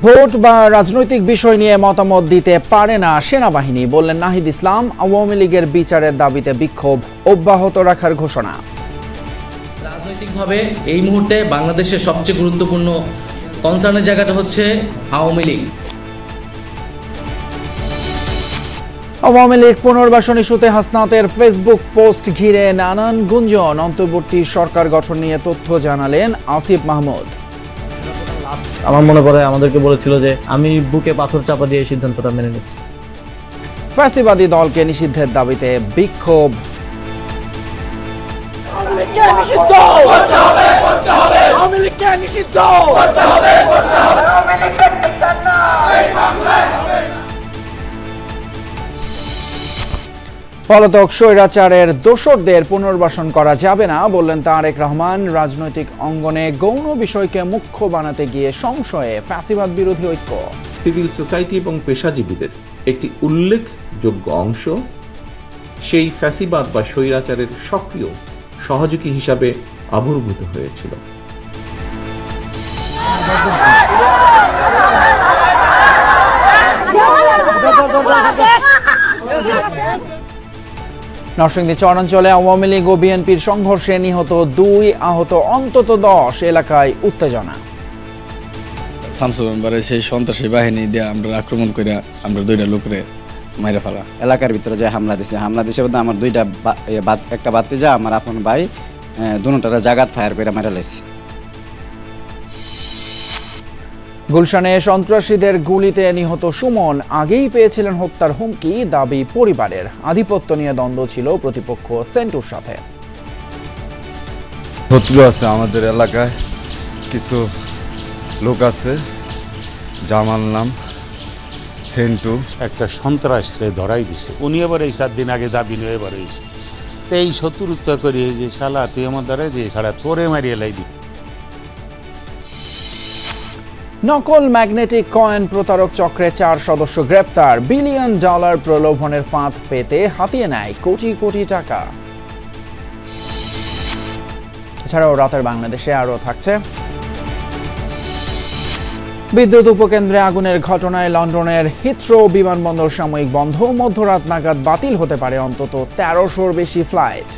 Vote বা রাজনৈতিক বিষয় নিয়ে মতামত দিতে পারে না সেনাবাহিনী, বললেন নাহিদ ইসলাম। আওয়ামী লীগের বিচারের দাবিতে বিক্ষোভ অব্যাহত রাখার ঘোষণা। রাজনৈতিকভাবে এই মুহূর্তে বাংলাদেশের সবচেয়ে গুরুত্বপূর্ণ কনসার্নের জায়গাটা হচ্ছে আওয়ামী লীগ। আওয়ামী লীগ পুনর্বাসন ইস্যুতে হাসনাতের ফেসবুক পোস্ট ঘিরে নানান গুঞ্জন। অন্তর্বর্তী সরকার গঠন নিয়ে তথ্য জানালেন আসিফ মাহমুদ। আমার মনে পড়ে আমাদেরকে বলেছিল যে আমি বুকে পাথর চাপা দিয়ে সিদ্ধান্তটা মেনে নিচ্ছি। ফ্যাসিবাদী দলকে নিষিদ্ধের দাবিতে বিক্ষোভ। পলাতক স্বৈরাচারের দোসরদের পুনর্বাসন করা যাবে না, বললেন তারেক রহমান। রাজনৈতিক অঙ্গনে গৌণ বিষয়কে মুখ্য বানাতে গিয়ে সংশয়ে ফ্যাসিবাদ বিরোধী ঐক্য। সিভিল সোসাইটি এবং পেশাজীবীদের একটি উল্লেখযোগ্য অংশ সেই ফ্যাসিবাদ বা স্বৈরাচারের সক্রিয় সহযোগী হিসাবে আবির্ভূত হয়েছিল। নরসিংদী চরাঞ্চলে আওয়ামী লীগ ও বিএনপির সংঘর্ষে নিহত 2, আহত অন্তত 10। এলাকায় উত্তেজনা। শামসুর মেম্বারে সেই সন্ত্রাসী বাহিনী দিয়ে আমরা আক্রমণ করে আমরা 2টা লোকরে মাইরা ফেলা। এলাকার ভিতরে যে হামলা দিছে বলতে আমার 2টা একটা বাতিজা আমার আপন ভাই দুটারে জাগাত ফায়ার করে মারা লাইছে। গুলশানে সন্ত্রাসীদের গুলিতে নিহত সুমন আগেই পেয়েছিলেন হত্যার হুমকি, দাবি পরিবারের। আধিপত্য নিয়ে দ্বন্দ্ব ছিল প্রতিপক্ষ সেন্টুর সাথে। শত্রু আছে আমাদের এলাকায়, কিছু লোক আছে, জামাল নাম সেন্টু, একটা সন্ত্রাসে ধরাই দিছে। উনি এবার এই 7 দিন আগে দাবি নিয়ে এবার হয়েছে, তো এই শত্রুতা করি যে শালা তুই আমার দ্বারাই দিয়ে খাড়া তোরে মারিয়ে লাই দি। নকল ম্যাগনেটিক কয়েন প্রতারক চক্রে 4 সদস্য গ্রেপ্তার। $1 বিলিয়ন প্রলোভনের ফাঁদ পেতে হাতিয়ে নেয় কোটি কোটি টাকা। এছাড়াও রাতের বাংলাদেশে আরও থাকছে: বিদ্যুৎ উপকেন্দ্রে আগুনের ঘটনায় লন্ডনের হিথ্রো বিমানবন্দর সাময়িক বন্ধ। মধ্যরাত নাগাদ বাতিল হতে পারে অন্তত 1300-র বেশি ফ্লাইট।